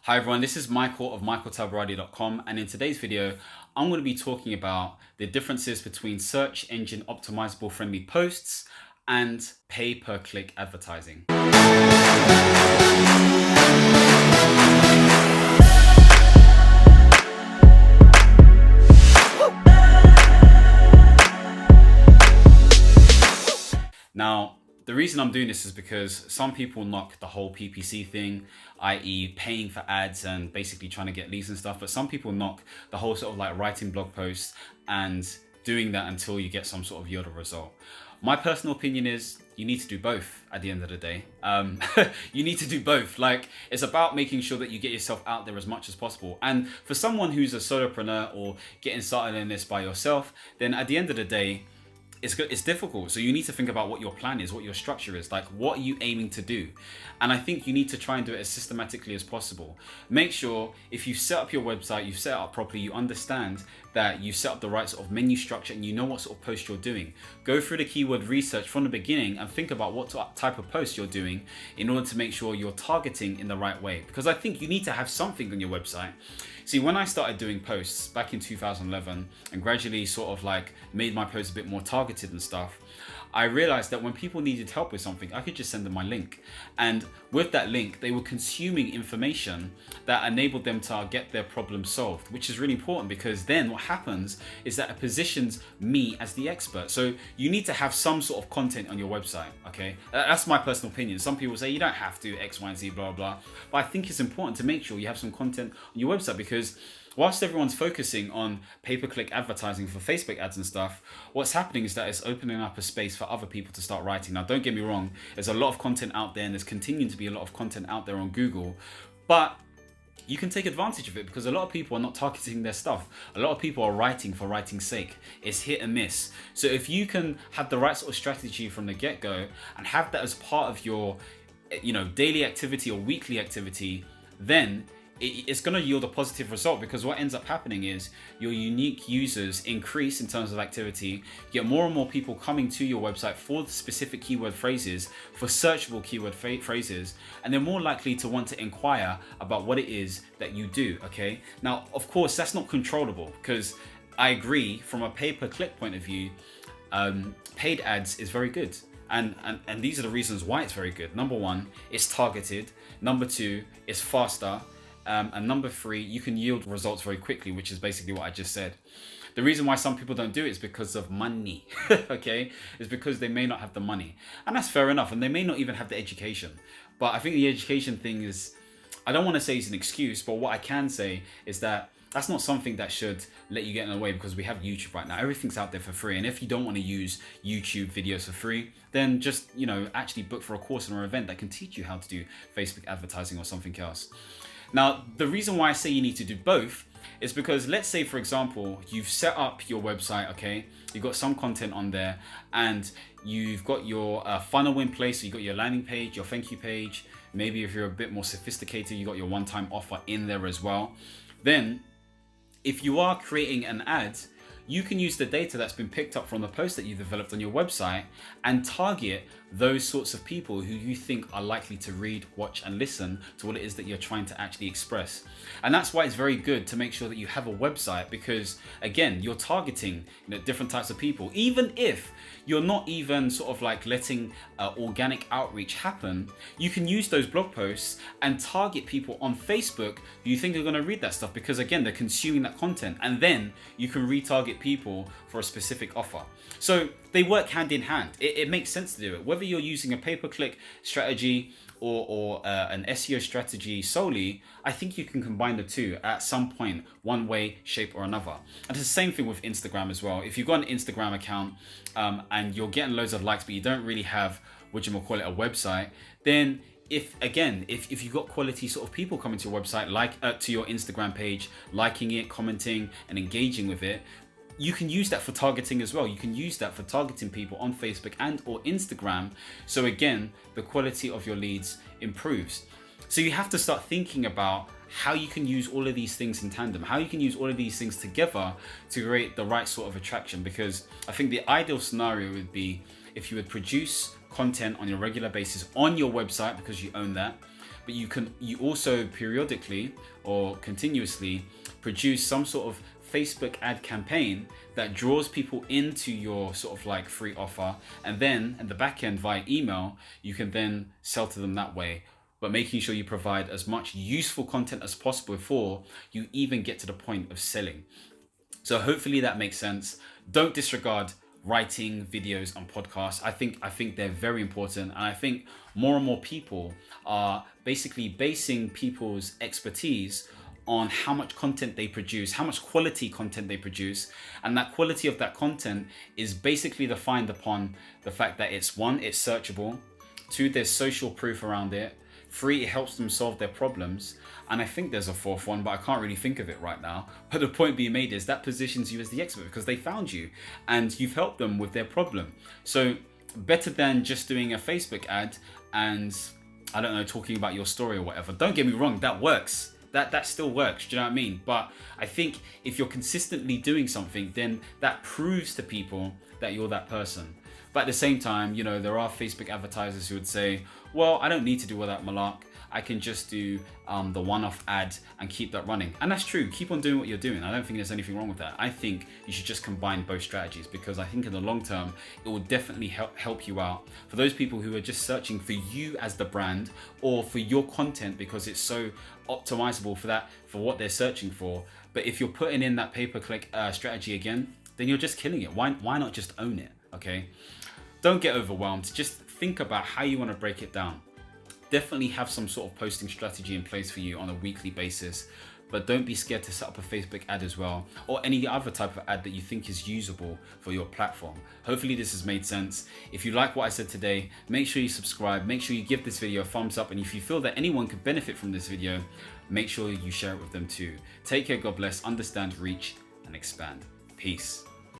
Hi everyone, this is Michael of michaeltabaradi.com, and in today's video, I'm going to be talking about the differences between search engine optimizable friendly posts and pay-per-click advertising. Now, the reason I'm doing this is because some people knock the whole PPC thing, i.e. paying for ads and basically trying to get leads and stuff. But some people knock the whole sort of like writing blog posts and doing that until you get some sort of yield or result. My personal opinion is you need to do both at the end of the day. You need to do both. Like, it's about making sure that you get yourself out there as much as possible. And for someone who's a solopreneur or getting started in this by yourself, then at the end of the day, it's difficult. So you need to think about what your plan is, what your structure is, like what are you aiming to do? And I think you need to try and do it as systematically as possible. Make sure if you've set up your website, you've set it up properly, you understand that you set up the right sort of menu structure and you know what sort of post you're doing. Go through the keyword research from the beginning and think about what type of post you're doing in order to make sure you're targeting in the right way. Because I think you need to have something on your website. See, when I started doing posts back in 2011 and gradually sort of like made my posts a bit more targeted and stuff, I realized that when people needed help with something, I could just send them my link. And with that link, they were consuming information that enabled them to get their problem solved, which is really important because then what happens is that it positions me as the expert. So you need to have some sort of content on your website, okay? That's my personal opinion. Some people say you don't have to X, Y, and Z, blah, blah. But I think it's important to make sure you have some content on your website because whilst everyone's focusing on pay-per-click advertising for Facebook ads and stuff, what's happening is that it's opening up a space for other people to start writing. Now, don't get me wrong, there's a lot of content out there and there's continuing to be a lot of content out there on Google, but you can take advantage of it because a lot of people are not targeting their stuff. A lot of people are writing for writing's sake. It's hit and miss. So if you can have the right sort of strategy from the get-go and have that as part of your, daily activity or weekly activity, then it's going to yield a positive result because what ends up happening is your unique users increase in terms of activity. You get more and more people coming to your website for the specific keyword phrases, for searchable keyword phrases, and they're more likely to want to inquire about what it is that you do, okay? Now, of course, that's not controllable because I agree from a pay-per-click point of view, paid ads is very good. And these are the reasons why it's very good. Number one, it's targeted. Number two, it's faster. And number three, you can yield results very quickly, which is basically what I just said. The reason why some people don't do it is because of money, okay? It's because they may not have the money. And that's fair enough. And they may not even have the education. But I think the education thing is, I don't want to say it's an excuse, but what I can say is that that's not something that should let you get in the way because we have YouTube right now. Everything's out there for free. And if you don't want to use YouTube videos for free, then just, actually book for a course or an event that can teach you how to do Facebook advertising or something else. Now, the reason why I say you need to do both is because let's say, for example, you've set up your website, okay? You've got some content on there and you've got your funnel in place. So you've got your landing page, your thank you page. Maybe if you're a bit more sophisticated, you got your one-time offer in there as well. Then if you are creating an ad, you can use the data that's been picked up from the post that you developed on your website and target those sorts of people who you think are likely to read, watch, and listen to what it is that you're trying to actually express. And that's why it's very good to make sure that you have a website because, again, you're targeting different types of people. Even if you're not even sort of like letting organic outreach happen, you can use those blog posts and target people on Facebook who you think are going to read that stuff because, again, they're consuming that content. And then you can retarget people for a specific offer. So they work hand in hand. It makes sense to do it. Whether you're using a pay-per-click strategy or an SEO strategy solely, I think you can combine the two at some point, one way, shape, or another. And it's the same thing with Instagram as well. If you've got an Instagram account and you're getting loads of likes, but you don't really have, a website, then if you've got quality sort of people coming to your website, to your Instagram page, liking it, commenting, and engaging with it, you can use that for targeting as well. You can use that for targeting people on Facebook and or Instagram. So again, the quality of your leads improves. So you have to start thinking about how you can use all of these things in tandem, how you can use all of these things together to create the right sort of attraction. Because I think the ideal scenario would be if you would produce content on a regular basis on your website because you own that, but you also periodically or continuously produce some sort of Facebook ad campaign that draws people into your sort of like free offer, and then at the back end via email you can then sell to them that way, but making sure you provide as much useful content as possible before you even get to the point of selling. So hopefully that makes sense. Don't disregard writing, videos, and podcasts. I think they're very important, and I think more and more people are basically basing people's expertise on how much content they produce, how much quality content they produce, and that quality of that content is basically defined upon the fact that it's searchable, two, there's social proof around it, three, it helps them solve their problems, and I think there's a fourth one, but I can't really think of it right now. But the point being made is that positions you as the expert because they found you and you've helped them with their problem. So better than just doing a Facebook ad and, I don't know, talking about your story or whatever. Don't get me wrong, that works. That still works, do you know what I mean? But I think if you're consistently doing something, then that proves to people that you're that person. But at the same time, there are Facebook advertisers who would say, well, I don't need to do all that malark. I can just do the one-off ad and keep that running. And that's true. Keep on doing what you're doing. I don't think there's anything wrong with that. I think you should just combine both strategies because I think in the long term, it will definitely help you out. For those people who are just searching for you as the brand or for your content because it's so optimizable for what they're searching for. But if you're putting in that pay-per-click strategy again, then you're just killing it. Why not just own it? Okay. Don't get overwhelmed. Just think about how you want to break it down. Definitely have some sort of posting strategy in place for you on a weekly basis, but don't be scared to set up a Facebook ad as well, or any other type of ad that you think is usable for your platform. Hopefully this has made sense. If you like what I said today, make sure you subscribe, make sure you give this video a thumbs up, and if you feel that anyone could benefit from this video, make sure you share it with them too. Take care, God bless, understand, reach, and expand. Peace.